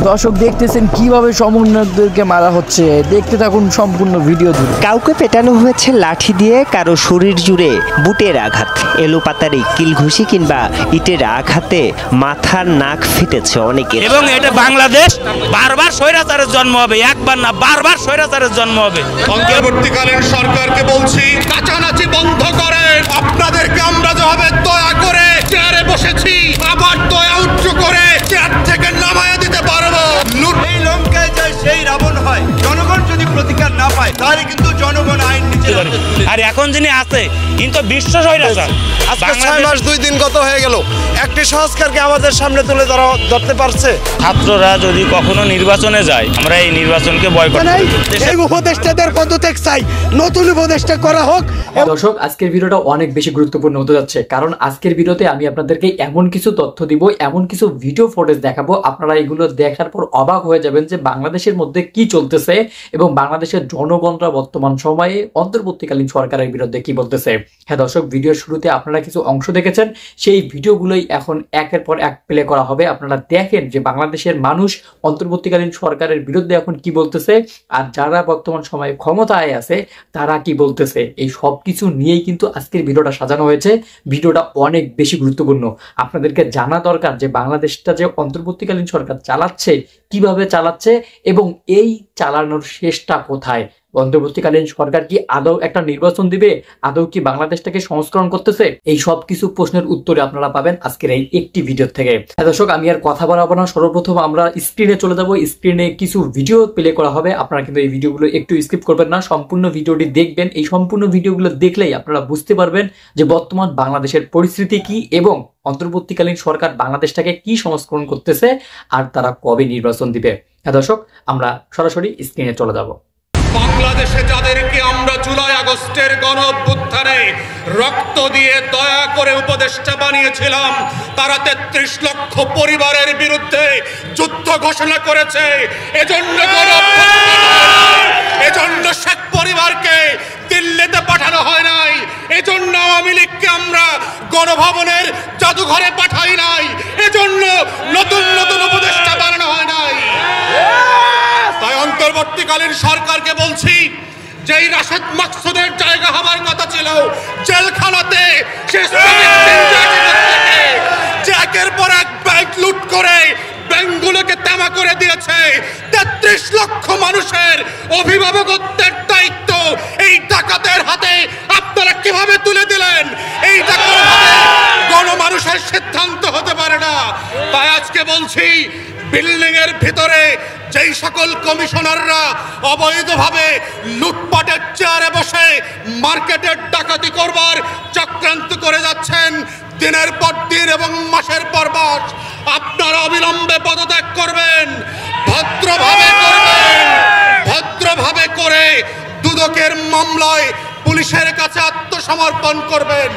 দর্শক দেখতেছেন কিভাবে সমন্বয়কদেরকে মারা হচ্ছে, দেখতে থাকুন সম্পূর্ণ ভিডিও জুড়ে। কাউকে পেটানো হয়েছে লাঠি দিয়ে, কারো শরীর জুড়ে বুটের আঘাত, এলোপাতারি কিলঘুষি কিংবা ইটের আঘাতে মাথার নাক ফেটেছে অনেকের। এবং এটা বাংলাদেশ বারবার স্বৈরাচারের জন্ম হবে, একবার না বারবার স্বৈরাচারের জন্ম হবে। অন্তর্বর্তীকালীন সরকারকে বলছি, নাচানাচি বন্ধ করেন। আপনাদেরকে আমরা যেভাবে দয়া করে চেয়ারে বসেছি, আবার দয়া উচ্চ করে চেয়ার থেকে নামায়া দিতে পারবো। এই লঙ্কায় যায় সেই রাবণ হয়। জনগণ যদি প্রতিকার না পায় তাহলে কিন্তু জনগণ আইন নিচে। আর এখন যিনি আছে কিন্তু বিশ্ব স্বৈরাচার। আজকে 6 মাস 2 দিন গত হয়ে গেল, একটি সংস্কারকে আমাদের সামনে তুলে ধরতে পারছে। ছাত্ররা যদি কখনো নির্বাচনে যায়, আমরা এই নির্বাচনকে বয়কট করি। এই উপদেষ্টাদের পদত্যাগ চাই, নতুন উপদেষ্টা করা হোক। দর্শক, আজকের ভিডিওটা অনেক বেশি গুরুত্বপূর্ণ হতে যাচ্ছে, কারণ আজকের ভিডিওতে আমি আপনাদেরকে এমন কিছু তথ্য দিব, এমন কিছু ভিডিও ফুটেজ দেখাবো, আপনারা এগুলো দেখার পর অবাক হয়ে যাবেন যে বাংলাদেশের মধ্যে কি চলতেছে এবং বাংলাদেশের জনগণরা বর্তমান সময়ে অন্তর্বর্তীকালীন সরকারের বিরুদ্ধে কি বলতেছে। হ্যাঁ দর্শক, ভিডিওর শুরুতে আপনারা কিছু অংশ দেখেছেন, সেই ভিডিওগুলোই এখন একের পর এক প্লে করা হবে। আপনারা দেখেন যে বাংলাদেশের মানুষ অন্তর্বর্তীকালীন সরকারের বিরুদ্ধে এখন কি বলতেছে, আর যারা বর্তমান সময়ে ক্ষমতায় আছে তারা কি বলতেছে। এই সব কিছু নিয়েই কিন্তু আজকের ভিডিওটা সাজানো হয়েছে। ভিডিওটা অনেক বেশি গুরুত্বপূর্ণ, আপনাদেরকে জানা দরকার যে বাংলাদেশটা যে অন্তর্বর্তীকালীন সরকার চালাচ্ছে, কিভাবে চালাচ্ছে এবং এই চালানোর শেষটা কোথায়। অন্তর্বর্তীকালীন সরকার কি আদৌ একটা নির্বাচন দিবে, আদৌ কি বাংলাদেশটাকে সংস্করণ করতেছে, এই সব কিছু প্রশ্নের উত্তরে আপনারা পাবেন আজকের এই একটি ভিডিও থেকে। দর্শক, আমি আর কথা বাড়াবো না, সর্বপ্রথম আমরা স্ক্রিনে চলে যাব। স্ক্রিনে কিছু ভিডিও প্লে করা হবে, আপনারা কিন্তু এই ভিডিওগুলো একটু স্কিপ করবেন না, সম্পূর্ণ ভিডিওটি দেখবেন। এই সম্পূর্ণ ভিডিওগুলো দেখলেই আপনারা বুঝতে পারবেন যে বর্তমান বাংলাদেশের পরিস্থিতি কি এবং অন্তর্বর্তীকালীন সরকার বাংলাদেশটাকে কি সংস্করণ করতেছে আর তারা কবে নির্বাচন দিবে। হ্যাঁ দর্শক, আমরা সরাসরি স্ক্রিনে চলে যাব। বাংলাদেশে যাদেরকে আমরা জুলাই আগস্টের গণ অভ্যুত্থানে রক্ত দিয়ে দয়া করে উপদেষ্টা বানিয়েছিলাম, তারা 33 লক্ষ পরিবারের বিরুদ্ধে যুদ্ধ ঘোষণা করেছে। এজন্য শেখ পরিবারকে দিল্লিতে পাঠানো হয় নাই, এজন্য আওয়ামী লীগকে আমরা গণভবনের জাদুঘরে পাঠাই নাই, এজন্য নতুন নতুন উপদেষ্টা বানানো হয় নাই। তাই অন্তর্বর্তীকালীন সরকারকে বলছি, যেই রাশেদ মাকসুদের জায়গা হবার কথা ছিল জেলখানাতে, যে একের পর এক ব্যাংক লুট করে ব্যাংকগুলোকে তামা করে দিয়েছে, 33 লক্ষ মানুষের অভিভাবকত্বের দায়িত্ব এই ডাকাতের হাতে আপনারা কিভাবে তুলে দিলেন? এই গণমানুষের সিদ্ধান্ত হতে পারে না। তাই আজকে বলছি, বিল্ডিং এর ভিতরে যেই সকল কমিশনাররা অবৈধভাবে লুটপাটের চেয়ারে বসে মার্কেটের ডাকাতি করবার চক্রান্ত করে যাচ্ছেন দিনের পর দিন এবং মাসের পর মাস, আপনারা অবিলম্বে পদত্যাগ করবেন, ভদ্রভাবে করে দুদকের মামলায় পুলিশের কাছে আত্মসমর্পণ করবেন।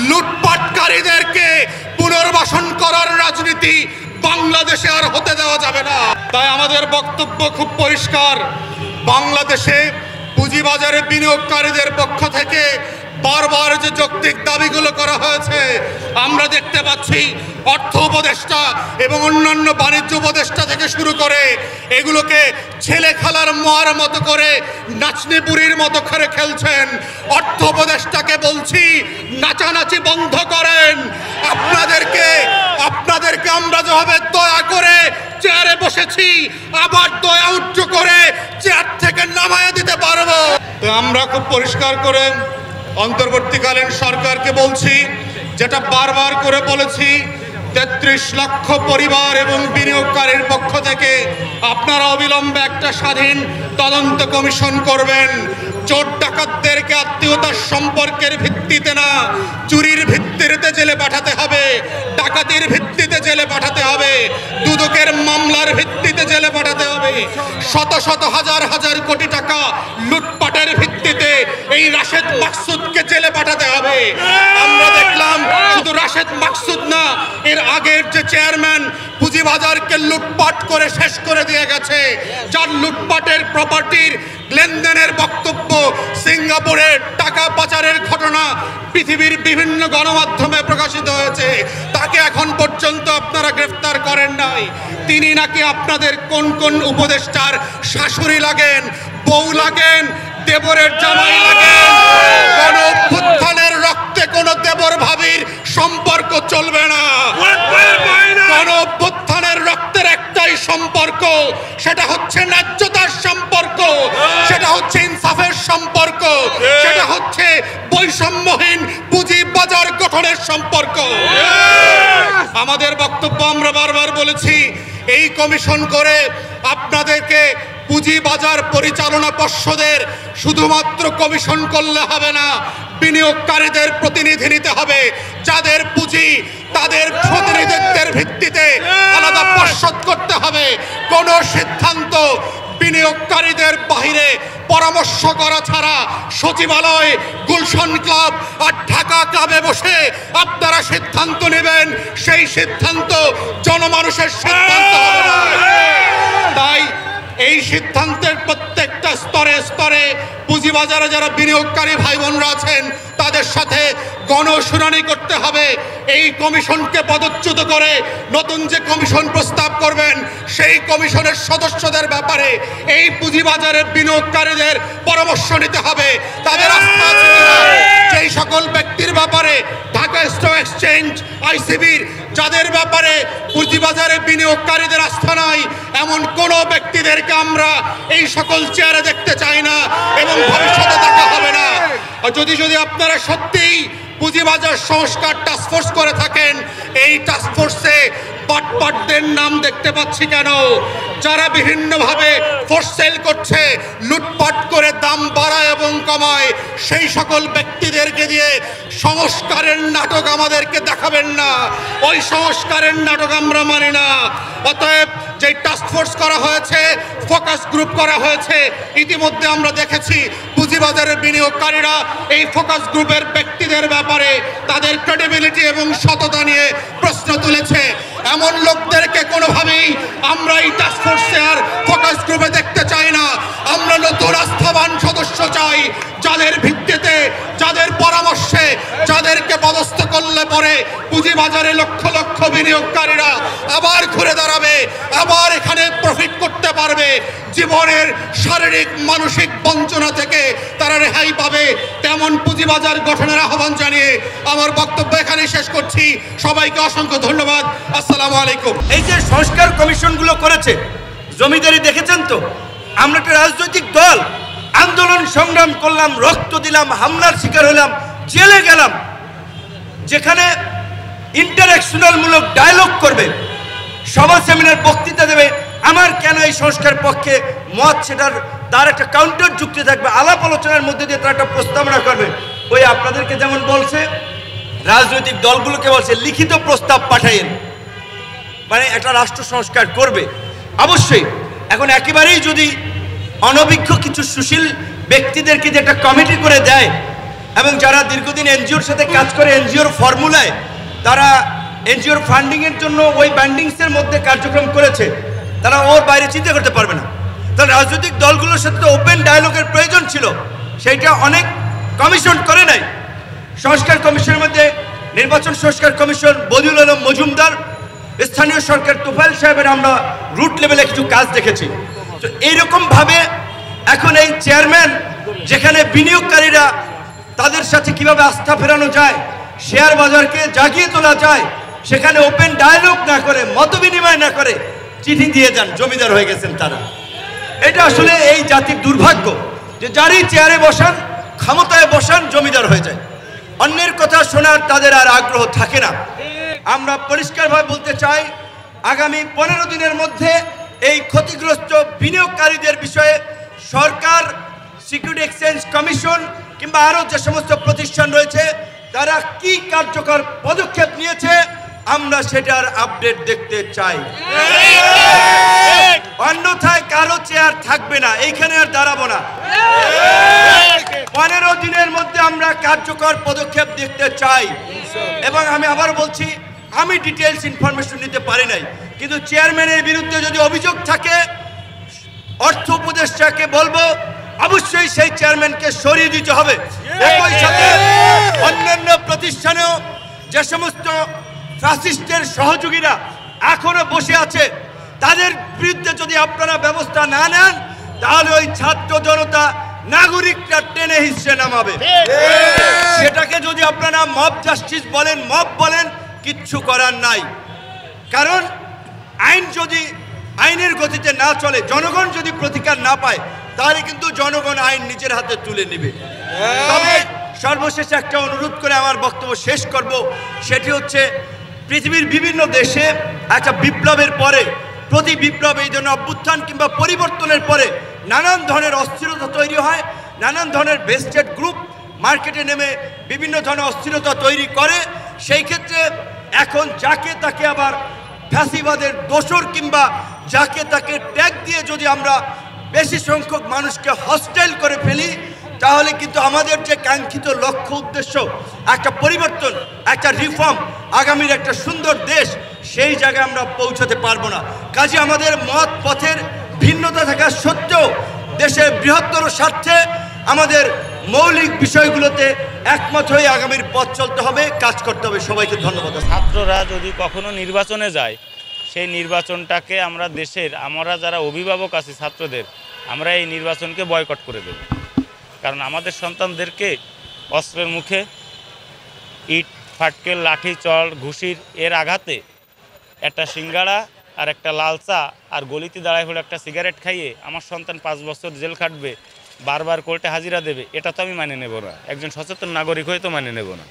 লুটপাটকারীদেরকে পুনর্বাসন করার রাজনীতি বাংলাদেশে আর হতে দেওয়া যাবে না। তাই আমাদের বক্তব্য খুব পরিষ্কার, বাংলাদেশে পুঁজিবাজারে বিনিয়োগকারীদের পক্ষ থেকে বারবার যে যৌক্তিক দাবিগুলো করা হয়েছে, আমরা দেখতে পাচ্ছি অর্থ উপদেষ্টা এবং অন্যান্য বাণিজ্য উপদেষ্টা থেকে শুরু করে এগুলোকে ছেলে খেলার মোয়ার মতো করে নাচনি বুড়ির মতো করে খেলছেন। অর্থ উপদেষ্টাকে বলছি, নাচানাচি বন্ধ করেন। আপনাদেরকে আমরা যেভাবে দয়া করে চেয়ারে বসেছি, আবার দয়া উচ্চ করে চেয়ার থেকে নামায়া দিতে পারবো। তো আমরা খুব পরিষ্কার করে অন্তর্বর্তীকালীন সরকারকে বলছি, যেটা বারবার করে বলেছি, 33 লক্ষ পরিবার এবং বিনিয়োগকারীর পক্ষ থেকে আপনারা অবিলম্বে একটা স্বাধীন তদন্ত কমিশন করবেন। চোর ডাকাতদেরকে আত্মীয়তার সম্পর্কের ভিত্তিতে না, চুরির ভিত্তিতে জেলে পাঠাতে হবে, ডাকাতির ভিত্তিতে জেলে পাঠাতে হবে, দুদকের মামলার ভিত্তিতে জেলে পাঠাতে হবে। শত শত হাজার হাজার কোটি টাকা লুটপাটের ভিত্তিতে এই রাশেদ মাকসুদকে জেলে পাঠাতে হবে। আমরা দেখলাম শুধু রাশেদ মাকসুদ না, এর আগের যে চেয়ারম্যান পুঁজিবাজারকে লুটপাট করে শেষ করে দিয়ে গেছে, যার লুটপাটের প্রপার্টির লেনদেনের বক্তব্য, সিঙ্গাপুরের টাকা পাচারের ঘটনা পৃথিবীর বিভিন্ন গণমাধ্যমে প্রকাশিত হয়েছে, তাকে এখন পর্যন্ত আপনারা গ্রেফতার করেন নাই। তিনি নাকি আপনাদের কোন কোন উপদেষ্টার শাশুড়ি লাগেন, বউ লাগেন, দেবরের জামাই লাগেন। কোন অভ্যুত্থানের রক্তে কোন দেবর ভাবির সম্পর্ক চলবে না। কোন অভ্যুত্থানের রক্তের একটাই সম্পর্ক, সেটা হচ্ছে ন্যায্যতার সম্পর্ক, সেটা হচ্ছে ইনসাফের সম্পর্ক, সেটা হচ্ছে বৈষম্যহীন পুঁজি বাজার গঠনের সম্পর্ক। আমাদের বক্তব্য আমরা বারবার বলেছি, এই কমিশন করে আপনাদেরকে পুঁজিবাজার পরিচালনা পর্ষদের শুধুমাত্র কমিশন করলে হবে না, বিনিয়োগকারীদের প্রতিনিধি নিতে হবে। যাদের পুঁজি তাদের প্রতিনিধিত্বের ভিত্তিতে আলাদা পর্ষদ করতে হবে। কোনো সিদ্ধান্ত বিনিয়োগকারীদের বাহিরে পরামর্শ করা ছাড়া সচিবালয়, গুলশান ক্লাব আর ঢাকা ক্লাবে বসে আপনারা সিদ্ধান্ত নেবেন, সেই সিদ্ধান্ত জনমানুষের সিদ্ধান্ত হবে না। তাই এই সিদ্ধান্তের প্রত্যেকটা স্তরে স্তরে পুঁজিবাজারে যারা বিনিয়োগকারী ভাই বোনরা আছেন তাদের সাথে গণশুনানি করতে হবে। এই কমিশনকে পদচ্যুত করে নতুন যে কমিশন প্রস্তাব করবেন সেই কমিশনের সদস্যদের ব্যাপারে এই পুঁজিবাজারের বিনিয়োগকারীদের পরামর্শ নিতে হবে। তাদের আস্থা আছে কিনা, সেই সকল ব্যক্তির ব্যাপারে ঢাকা স্টক এক্সচেঞ্জ, আইসিবির যাদের ব্যাপারে পুঁজিবাজারে বিনিয়োগকারীদের আস্থা নাই, এমন কোনো ব্যক্তিদেরকে আমরা এই সকল চেয়ারে দেখতে চাই না এবং ভবিষ্যতে দেখা হবে না। যদি আপনারা সত্যিই পুঁজিবাজার সংস্কার টাস্কফোর্স করে থাকেন, এই টাস্কফোর্সে পাটপাটদের নাম দেখতে পাচ্ছি কেন? যারা বিভিন্নভাবে ফোর্স সেল করছে, লুটপাট করে দাম বাড়ায় এবং কমায়, সেই সকল ব্যক্তিদেরকে দিয়ে সংস্কারের নাটক আমাদেরকে দেখাবেন না। ওই সংস্কারের নাটক আমরা মানি না। অতএব যে টাস্কফোর্স করা হয়েছে, ফোকাস গ্রুপ করা হয়েছে, ইতিমধ্যে আমরা দেখেছি পুঁজিবাজারের বিনিয়োগকারীরা এই ফোকাস গ্রুপের ব্যক্তিদের ব্যাপারে তাদের ক্রেডিবিলিটি এবং সততা নিয়ে প্রশ্ন তুলেছে। এমন লোকদেরকে কোনোভাবেই আমরা এই টাস্কফোর্সে আর ফোকাস গ্রুপে দেখতে চাই না। আমরা নতুন আস্থাবান সদস্য চাই, যাদের ভিত্তিতে, যাদের পরামর্শে, যাদেরকে পদস্থ করলে পরে পুঁজিবাজারে লক্ষ লক্ষ বিনিয়োগকারীরা আবার ঘুরে দাঁড়াবে, আবার এখানে প্রফিট করতে পারবে, জীবনের শারীরিক মানসিক বঞ্চনা থেকে তারা রেহাই পাবে। তেমন পুঁজিবাজার গঠনের আহ্বান জানিয়ে আমার বক্তব্য এখানে শেষ করছি। সবাইকে অসংখ্য ধন্যবাদ। আসসালামু আলাইকুম। এই যে সংস্কার কমিশনগুলো করেছে, জমিদারি দেখেছেন তো? আমরা একটা রাজনৈতিক দল, আন্দোলন সংগ্রাম করলাম, রক্ত দিলাম, হামলার শিকার হলাম, জেলে গেলাম, যেখানে ইন্টারেকশনাল মূলক ডায়লগ করবে, সভা সেমিনার বক্তৃতা দেবে, আমার কেন এই সংস্কার পক্ষে মত, সেটার তার একটা কাউন্টার যুক্তি থাকবে, আলাপ আলোচনার মধ্যে দিয়ে তারা একটা প্রস্তাবনা করবে। ওই আপনাদেরকে যেমন বলছে, রাজনৈতিক দলগুলোকে বলছে লিখিত প্রস্তাব পাঠাইন, মানে একটা রাষ্ট্র সংস্কার করবে। অবশ্যই এখন একেবারেই যদি অনভিজ্ঞ কিছু সুশীল ব্যক্তিদেরকে যে একটা কমিটি করে দেয় এবং যারা দীর্ঘদিন এনজিওর সাথে কাজ করে, এনজিওর ফর্মুলায় তারা এনজিওর ফান্ডিংয়ের জন্য ওই ব্যান্ডিংসের মধ্যে কার্যক্রম করেছে, তারা ওর বাইরে চিন্তা করতে পারবে না। তাহলে রাজনৈতিক দলগুলোর সাথে তো ওপেন ডায়ালগের প্রয়োজন ছিল, সেইটা অনেক কমিশন করে নাই। সংস্কার কমিশনের মধ্যে নির্বাচন সংস্কার কমিশন, বদিউল আলম মজুমদার, স্থানীয় সরকার তোফায়েল সাহেবের আমরা রুট লেভেলে কিছু কাজ দেখেছি। তো এইরকমভাবে এখন এই চেয়ারম্যান, যেখানে বিনিয়োগকারীরা তাদের সাথে কিভাবে আস্থা ফেরানো যায়, শেয়ার বাজারকে জাগিয়ে তোলা যায়, সেখানে ওপেন ডায়ালগ না করে, মত বিনিময় না করে চিঠি দিয়ে যান, জমিদার হয়ে গেছেন তারা। এটা আসলে এই জাতির দুর্ভাগ্য যে যারই চেয়ারে বসান, ক্ষমতায় বসান, জমিদার হয়ে যায়। অন্যের কথা শোনার তাদের আর আগ্রহ থাকে না। আমরা পরিষ্কারভাবে বলতে চাই, আগামী 15 দিনের মধ্যে এই ক্ষতিগ্রস্ত বিনিয়োগকারীদের বিষয়ে সরকার, সিকিউরিটি এক্সচেঞ্জ কমিশন কিংবা আরও যে সমস্ত প্রতিষ্ঠান রয়েছে তারা কি কার্যকর পদক্ষেপ নিয়েছে আমরা সেটার আপডেট দেখতে চাই। অন্যথায় কারো চেয়ার থাকবে না, এইখানে আর দাঁড়াবো না। 15 দিনের মধ্যে আমরা কার্যকর পদক্ষেপ দেখতে চাই। এবং আমি আবার বলছি, আমি ডিটেলস ইনফরমেশন নিতে পারি নাই, কিন্তু চেয়ারম্যানের বিরুদ্ধে যদি অভিযোগ থাকে অর্থ উপদেষ্টাকে বলবো অবশ্যই সেই চেয়ারম্যানকে সরিয়ে দিতে হবে। একই সাথে অন্যান্য প্রতিষ্ঠানেও যে সমস্ত ফ্যাসিস্টের সহযোগীরা এখনো বসে আছে তাদের বিরুদ্ধে যদি আপনারা ব্যবস্থা না নেন তাহলে ওই ছাত্র জনতা নাগরিকরা টেনে হিসেবে নামাবে। সেটাকে যদি আপনারা মব জাস্টিস বলেন, মব বলেন, কিচ্ছু করার নাই। কারণ আইন যদি আইনের গতিতে না চলে, জনগণ যদি প্রতিকার না পায়, তাহলে কিন্তু জনগণ আইন নিজের হাতে তুলে নেবে। তবে সর্বশেষ একটা অনুরোধ করে আমার বক্তব্য শেষ করব, সেটি হচ্ছে পৃথিবীর বিভিন্ন দেশে একটা বিপ্লবের পরে, প্রতি বিপ্লব এই ধরনের অভ্যুত্থান কিংবা পরিবর্তনের পরে নানান ধরনের অস্থিরতা তৈরি হয়, নানান ধরনের ভেস্টেড গ্রুপ মার্কেটে নেমে বিভিন্ন ধরনের অস্থিরতা তৈরি করে। সেই ক্ষেত্রে এখন যাকে তাকে আবার ফ্যাসিবাদের দোসর কিংবা যাকে তাকে ট্যাগ দিয়ে যদি আমরা বেশি সংখ্যক মানুষকে হস্টাইল করে ফেলি, তাহলে কিন্তু আমাদের যে কাঙ্ক্ষিত লক্ষ্য উদ্দেশ্য, একটা পরিবর্তন, একটা রিফর্ম, আগামীর একটা সুন্দর দেশ, সেই জায়গায় আমরা পৌঁছাতে পারবো না। কাজে আমাদের মত পথের ভিন্নতা থাকা সত্ত্বেও দেশের বৃহত্তর স্বার্থে আমাদের মৌলিক বিষয়গুলোতে একমত হয়ে আগামীর পথ চলতে হবে, কাজ করতে হবে। সবাইকে ধন্যবাদ। ছাত্ররা যদি কখনো নির্বাচনে যায়, সেই নির্বাচনটাকে আমরা যারা অভিভাবক আছি ছাত্রদের, আমরা এই নির্বাচনকে বয়কট করে দেব। কারণ আমাদের সন্তানদেরকে অস্ত্রের মুখে, ইট ফাটকেল, লাঠি, চল, ঘুষির এর আঘাতে একটা সিঙ্গাড়া আর একটা লাল চা আর গলিতে দাঁড়ায় হলে একটা সিগারেট খাইয়ে আমার সন্তান 5 বছর জেল খাটবে, বারবার কোর্টে হাজিরা দেবে, এটা তো আমি মানে নেব না। একজন সচেতন নাগরিক হয়ে তো মানে নেব না।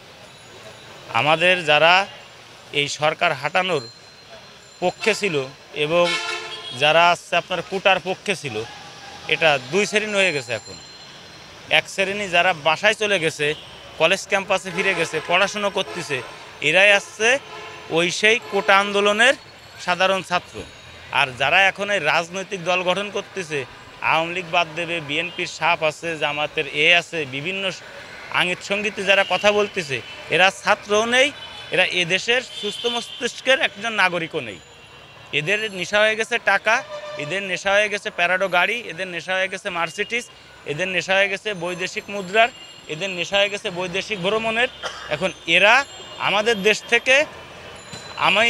আমাদের যারা এই সরকার হাঁটানোর পক্ষে ছিল এবং যারা আপনার কোটার পক্ষে ছিল, এটা 2 শ্রেণী হয়ে গেছে। এখন এক শ্রেণী যারা বাসায় চলে গেছে, কলেজ ক্যাম্পাসে ফিরে গেছে, পড়াশুনো করতেছে, এরাই আসছে ওই সেই কোটা আন্দোলনের সাধারণ ছাত্র। আর যারা এখন এই রাজনৈতিক দল গঠন করতেছে, আওয়ামী লীগ বাদ দেবে, বিএনপির সাপ আছে, জামাতের আছে, বিভিন্ন আঙ্গিক সঙ্গীতে যারা কথা বলতেছে, এরা ছাত্রও নেই, এরা এদেশের সুস্থ মস্তিষ্কের একজন নাগরিকও নেই। এদের নেশা হয়ে গেছে টাকা, এদের নেশা হয়ে গেছে প্যারাডো গাড়ি, এদের নেশা হয়ে গেছে মার্সিডিজ, এদের নেশা হয়ে গেছে বৈদেশিক মুদ্রার, এদের নেশা হয়ে গেছে বৈদেশিক ভ্রমণের। এখন এরা আমাদের দেশ থেকে, আমি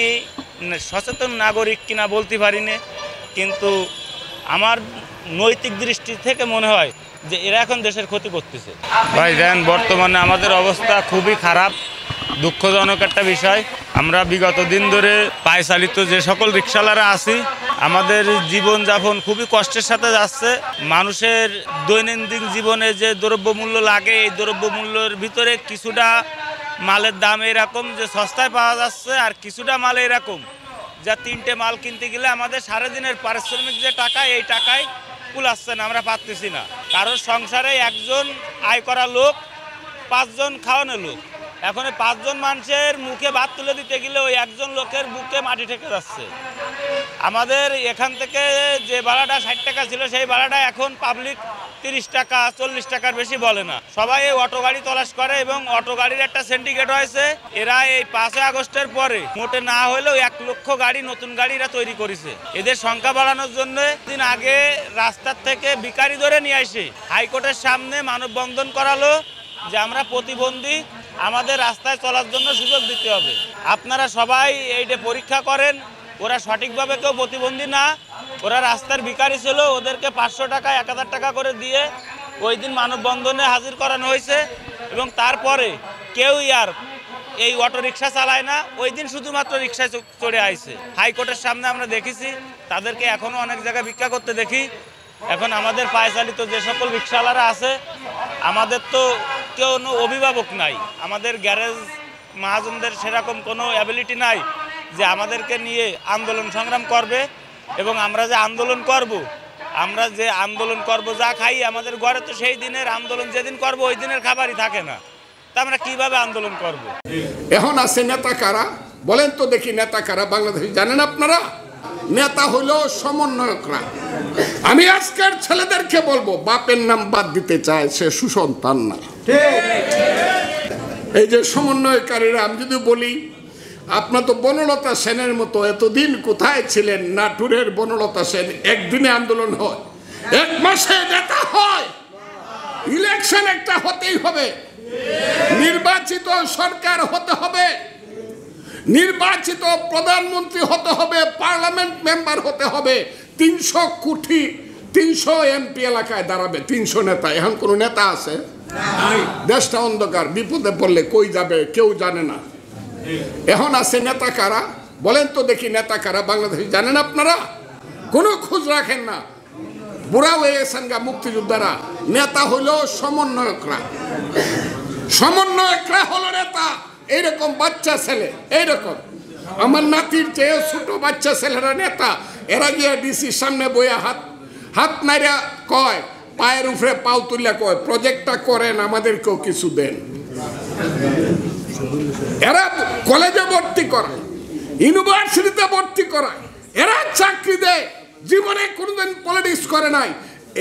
সচেতন নাগরিক কিনা বলতে পারি না, কিন্তু আমার নৈতিক দৃষ্টি থেকে মনে হয় যে এরা এখন দেশের ক্ষতি করতেছে। ভাই দেন, বর্তমানে আমাদের অবস্থা খুবই খারাপ, দুঃখজনক একটা বিষয়। আমরা বিগত দিন ধরে পায়ে চালিত যে সকল রিক্সাওয়ালারা আছি, আমাদের জীবনযাপন খুবই কষ্টের সাথে যাচ্ছে। মানুষের দৈনন্দিন জীবনে যে দ্রব্যমূল্য লাগে, এই দ্রব্যমূল্যের ভিতরে কিছুটা মালের দাম এরকম যে সস্তায় পাওয়া যাচ্ছে, আর কিছুটা মাল এরকম যা 3টে মাল কিনতে গেলে আমাদের সারাদিনের পারিশ্রমিক যে টাকা, এই টাকায় কুলাচ্ছে না, আমরা পাচ্ছি না। কারোর সংসারে একজন আয় করা লোক, 5 জন খাওয়ানো লোক। এখন 5 জন মানুষের মুখে ভাত তুলে দিতে গেলে ওই একজন লোকের বুকে মাটি ঠেকে যাচ্ছে। আমাদের এখান থেকে যে ভাড়াটা 60 টাকা ছিল, সেই ভাড়াটা এখন পাবলিক 30 টাকা 40 টাকার বেশি বলে না। সবাই এই অটো গাড়ি তলাশ করে এবং অটো গাড়ির একটা সিন্ডিকেট হয়েছে। এরা এই 5 আগস্টের পরে মোটে না হলেও 1 লক্ষ গাড়ি, নতুন গাড়ি এরা তৈরি করেছে। এদের সংখ্যা বাড়ানোর জন্য দিন আগে রাস্তার থেকে ভিখারি ধরে নিয়ে আসে হাইকোর্টের সামনে মানববন্ধন করালো যে আমরা প্রতিবন্ধী, আমাদের রাস্তায় চলার জন্য সুযোগ দিতে হবে। আপনারা সবাই এইটা পরীক্ষা করেন, ওরা সঠিকভাবে কেউ প্রতিবন্ধী না, ওরা রাস্তার ভিখারি ছিল। ওদেরকে 500 টাকা 1000 টাকা করে দিয়ে ওই দিন মানববন্ধনে হাজির করানো হয়েছে এবং তারপরে কেউই আর এই অটো রিক্সা চালায় না। ওই দিন শুধুমাত্র রিক্সায় চড়ে আইছে। হাইকোর্টের সামনে আমরা দেখেছি তাদেরকে এখনও অনেক জায়গায় ভিক্ষা করতে দেখি। এখন আমাদের পায়ে চালিত যে সকল রিক্সাওয়ালারা আছে, আমাদের তো কেউ অভিভাবক নাই, আমাদের গ্যারেজ মহাজনদের সেরকম কোনো অ্যাবিলিটি নাই যে আমাদেরকে নিয়ে আন্দোলন সংগ্রাম করবে। এবং আমরা যে আন্দোলন করব যা খাই আমাদের ঘরে, তো সেই দিনের আন্দোলন যেদিন করব ওই দিনের খাবারই থাকে না, তা আমরা কিভাবে আন্দোলন করব? এখন আছে নেতা কারা বলেন তো দেখি, নেতা কারা বাংলাদেশে জানেন আপনারা? নেতা হলো সমন্বয়করা। আমি আজকের ছেলেদেরকে বলবো, বাপের নাম বাদ দিতে চায় সে সুসন্তান না। এই যে সমন্বয়কারীরা, আমি যদি বলি আপনার তো বনলতা সেনের মতো এতদিন কোথায় ছিলেন? নাটোরের বনলতা সেন একদিনে আন্দোলন হয়, এক মাসে নেতা হয়। ইলেকশন একটা হতেই হবে, নির্বাচিত সরকার হতে হবে, নির্বাচিত প্রধানমন্ত্রী হতে হবে, পার্লামেন্ট মেম্বার হতে হবে। 300 কোটি 300 এমপি এলাকায় দাঁড়াবে, 300 নেতা। এখন কোন নেতা আছে? দেশটা অন্ধকার, বিপদে পড়লে কই যাবে কেউ জানে না। এখন আছে নেতা কারা? বলেন তো দেখি, নেতা কারা বাংলাদেশে জানেন আপনারা? কোনো খোঁজ রাখেন না, বুড়া হয়ে গেছেন গা মুক্তিযোদ্ধারা। নেতা হলো সমন্বয়করা, সমন্বয়করা হলো নেতা। এইরকম বাচ্চা ছেলে, এইরকম আমার নাতির চেয়ে ছোট বাচ্চা ছেলেরা নেতা। এরা গিয়ে ডিসির সামনে বইয়া হাত নাইরা কয়, পায়ের উপরে পাও তুলে কয়, প্রজেক্টটা করেন, আমাদেরকেও কিছু দেন। এরা কলেজে ভর্তি করায়, ইউনিভার্সিটিতে ভর্তি করায়, এরা চাকরি দেয়, জীবনে কোনোদিন পলিটিক্স করে নাই।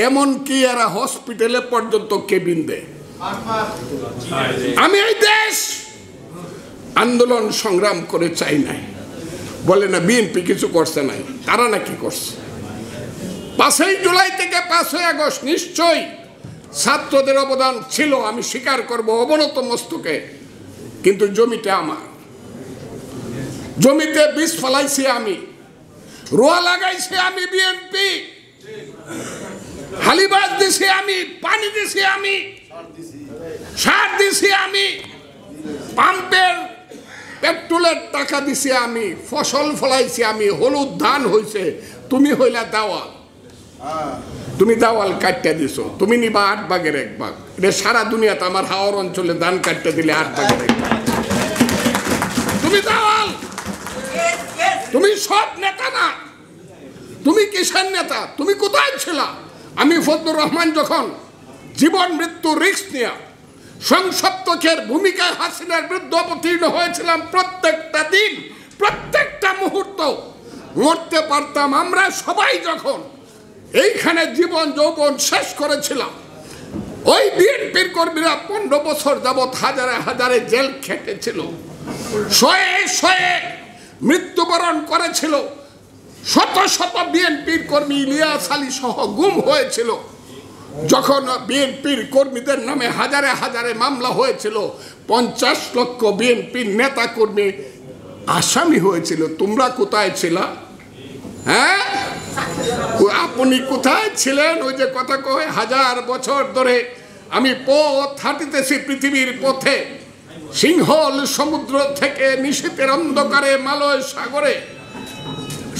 এমনকি এরা হসপিটালে পর্যন্ত কেবিন দেয়। আমি এই দেশ আন্দোলন সংগ্রাম করে চাই নাই, বলে না বিএনপি কিছু করছে নাই, তারা নাকি করছে। 5ই জুলাই থেকে 5ই আগস্ট নিশ্চয়ই ছাত্রদের অবদান ছিল, আমি স্বীকার করব অবনত মস্তকে। কিন্তু জমিটা আমার, জমিতে বীজ ফলাইছি আমি, রোয়া লাগাইছি আমি, বিএনপি হালিবাস দিছি আমি, পানি দিছি আমি, সার দিছি আমি, পাম্পের পেট্রোলের টাকা দিছি আমি, ফসল ফলাইছি আমি, হলুদ ধান হইছে। তুমি হইলা দাওয়াল, তুমি দাওয়াল কাটতে দিছো, তুমি নিবা 8 ভাগের 1 ভাগ। এটা সারা দুনিয়াতে আমার হাওর অঞ্চলে ধান কাটতে দিলে 8 ভাগের 1 ভাগ। তুমি দাওয়াল, তুমি সব নেতা না। তুমি কিসের নেতা? তুমি কোথায় ছিলা? আমি ফজলুর রহমান যখন জীবন মৃত্যু রিস্ক নিয়ে সংসপ্তকের ভূমিকায় হাসিনার বিরুদ্ধে অবতীর্ণ হয়েছিলাম, প্রত্যেকটা দিন প্রত্যেকটা মুহূর্ত মরতে পারতাম। আমরা সবাই যখন এইখানে জীবন যৌবন শেষ করেছিলাম, ওই বিএনপির কর্মীরা 15 বছর যাবৎ হাজারে হাজারে জেল খেটেছিল, শয়ে শয়ে মৃত্যুবরণ করেছিল, শত শত বিএনপির কর্মী ইলিয়াস আলী সহ গুম হয়েছিল। যখন বিএনপির কর্মীদের নামে হাজারে হাজারে মামলা হয়েছিল, 50 লক্ষ বিএনপির নেতা কর্মী আসামি হয়েছিল। তোমরা কোথায় ছিলা? হ্যাঁ, আপনি কোথায় ছিলেন? ওই যে কথা কয়, 1000 বছর ধরে আমি পথ হাঁটিতেছি পৃথিবীর পথে, সিংহল সমুদ্র থেকে নিশীথের অন্ধকারে মালয় সাগরে,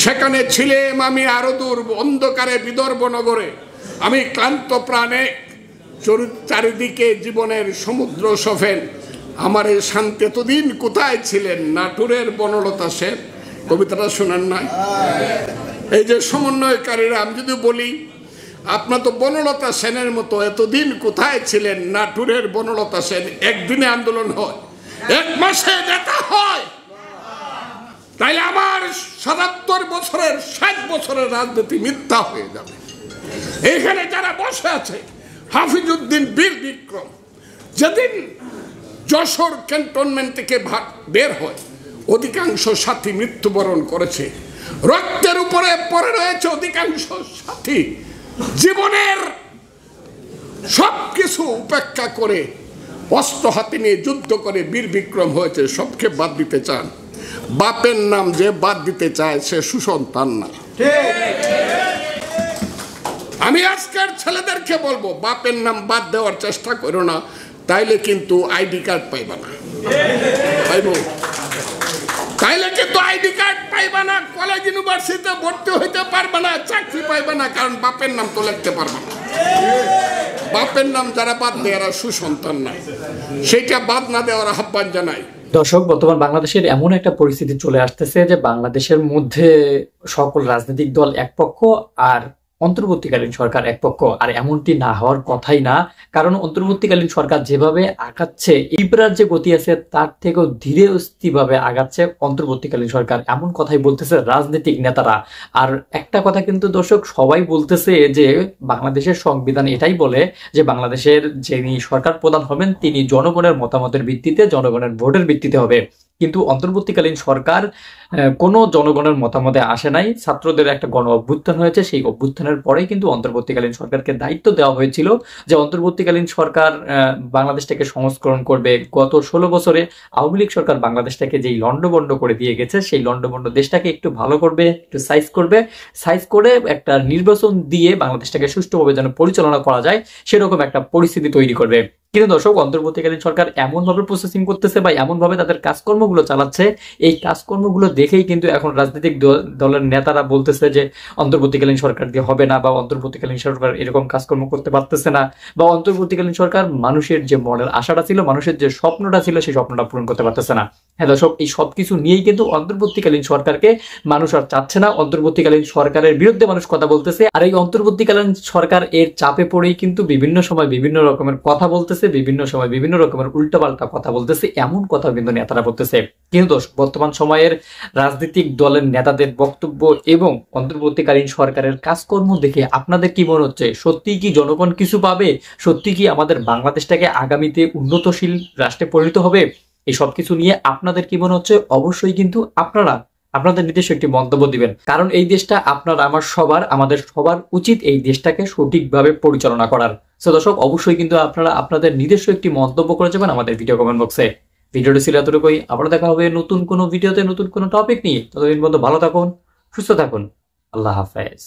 সেখানে ছিলাম আমি আরো দূর অন্ধকারে বিদর্ভ নগরে। আমি ক্লান্ত প্রাণে চারিদিকে জীবনের সমুদ্র সফেন, আমার এই শান্তি। এতদিন কোথায় ছিলেন? নাটোরের বনলতা সেন, কবিতাটা শোনেন নাই? এই যে সমন্বয়কারীরা, আমি যদি বলি আপনার তো বনলতা সেনের মতো এতদিন কোথায় ছিলেন? নাটোরের বনলতা সেন একদিনে আন্দোলন হয়, 1 মাসে নেতা হয়। তাইলে আমার 77 বছরের 60 বছরের রাজনীতি মিথ্যা হয়ে যাবে। এখানে যারা বসে আছে, হাফিজউদ্দিন বীর বিক্রম যেদিন যশোর ক্যান্টনমেন্ট থেকে বের হয়, অধিকাংশ সাথী মৃত্যুবরণ করেছে, রক্তের উপরে পড়ে রয়েছে অধিকাংশ সাথী। জীবনের সবকিছু উপেক্ষা করে অস্ত্র হাতে নিয়ে যুদ্ধ করে বীর বিক্রম হয়েছে। সবকে বাদ দিতে চান? বাপের নাম যে বাদ দিতে চায় সে সুসন্তান না। আমি আজকের ছেলেদেরকে বলবো, বাপের নাম বাদ দেওয়ার চেষ্টা করো না, তাইলে কিন্তু আইডি কার্ড পাইবা না। পাইব? তাইলে কিন্তু আইডি কার্ড পাইবা না, কলেজ ইউনিভার্সিটিতে ভর্তি হইতে পারবে না, চাকরি পাইবে না, কারণ বাপের নাম তো লিখতে পারবে না। বাপের নাম যারা বাদ দেয় এরা সুসন্তান নাই, সেইটা বাদ না দেওয়ার আহ্বান জানাই। দর্শক, বর্তমান বাংলাদেশের এমন একটা পরিস্থিতি চলে আসতেছে যে বাংলাদেশের মধ্যে সকল রাজনৈতিক দল এক পক্ষ আর অন্তর্বর্তীকালীন সরকার এক পক্ষ, আর এমনটি না হওয়ার কথাই না। কারণ অন্তর্বর্তীকালীন সরকার যেভাবে আগাচ্ছে, ইবরার যে গতি আছে তার থেকেও ধীরে স্থিরভাবে আগাচ্ছে অন্তর্বর্তীকালীন সরকার, এমন কথাই বলতেছে রাজনৈতিক নেতারা। আর একটা কথা কিন্তু দর্শক সবাই বলতেছে যে বাংলাদেশের সংবিধান এটাই বলে যে বাংলাদেশের যিনি সরকার প্রধান হবেন তিনি জনগণের মতামতের ভিত্তিতে, জনগণের ভোটের ভিত্তিতে হবে। কিন্তু অন্তর্বর্তীকালীন সরকার কোনো জনগণের মতামতে আসে নাই। ছাত্রদের একটা গণ অভ্যুত্থান হয়েছে, সেই অভ্যুত্থানের পরেই কিন্তু অন্তর্বর্তীকালীন সরকারকে দায়িত্ব দেওয়া হয়েছিল যে অন্তর্বর্তীকালীন সরকার বাংলাদেশটাকে সংস্করণ করবে। গত 16 বছরে আওয়ামী লীগ সরকার বাংলাদেশটাকে যেই লন্ডভন্ড করে দিয়ে গেছে, সেই লন্ডভন্ড দেশটাকে একটু ভালো করবে, একটু সাইজ করে একটা নির্বাচন দিয়ে বাংলাদেশটাকে সুষ্ঠুভাবে যেন পরিচালনা করা যায় সেরকম একটা পরিস্থিতি তৈরি করবে। কিন্তু দর্শক, অন্তর্বর্তীকালীন সরকার এমনভাবে প্রসেসিং করতেছে বা এমনভাবে তাদের কাজকর্মগুলো চালাচ্ছে, এই কাজকর্মগুলো দেখেই কিন্তু এখন রাজনৈতিক দলের নেতারা বলতেছে যে অন্তর্বর্তীকালীন সরকার দিয়ে হবে না, বা অন্তর্বর্তীকালীন সরকার এরকম কাজকর্ম করতে পারতেছে না, বা অন্তর্বর্তীকালীন সরকার মানুষের যে মনের আশাটা ছিল, মানুষের যে স্বপ্নটা ছিল, সেই স্বপ্নটা পূরণ করতে পারতেছে না। হ্যাঁ দর্শক, এই সবকিছু নিয়েই কিন্তু অন্তর্বর্তীকালীন সরকারকে মানুষ আর চাচ্ছে না। অন্তর্বর্তীকালীন সরকারের বিরুদ্ধে মানুষ কথা বলতেছে, আর এই অন্তর্বর্তীকালীন সরকার এর চাপে পড়েই কিন্তু বিভিন্ন সময় বিভিন্ন রকমের কথা বলতেছে, বিভিন্ন সময় বিভিন্ন রকমের উল্টাপাল্টা কথা বলতেছে, এমন কথা কিন্তু নেতারা বলতেছে। কিন্তু বর্তমান সময়ের রাজনৈতিক দলের নেতাদের বক্তব্য এবং অন্তর্বর্তীকালীন সরকারের কাজকর্ম দেখে আপনাদের কি মনে হচ্ছে? সত্যি কি জনগণ কিছু পাবে? সত্যি কি আমাদের বাংলাদেশটাকে আগামীতে উন্নতশীল রাষ্ট্রে পরিণত হবে? এই সব কিছু নিয়ে আপনাদের কি মনে হচ্ছে? অবশ্যই কিন্তু আপনারা আপনাদের নিজস্ব একটি মন্তব্য দিবেন, কারণ এই দেশটা আপনার আমার সবার, আমাদের সবার উচিত এই দেশটাকে সঠিকভাবে পরিচালনা করার। সো দর্শক, অবশ্যই কিন্তু আপনারা আপনাদের নিজস্ব একটি মন্তব্য করে যাবেন আমাদের ভিডিও কমেন্ট বক্সে। ভিডিওটি ছিল এতটুকুই, আবার দেখা হবে নতুন কোনো ভিডিওতে নতুন কোনো টপিক নিয়ে। ততদিন পর্যন্ত ভালো থাকুন, সুস্থ থাকুন, আল্লাহ হাফেজ।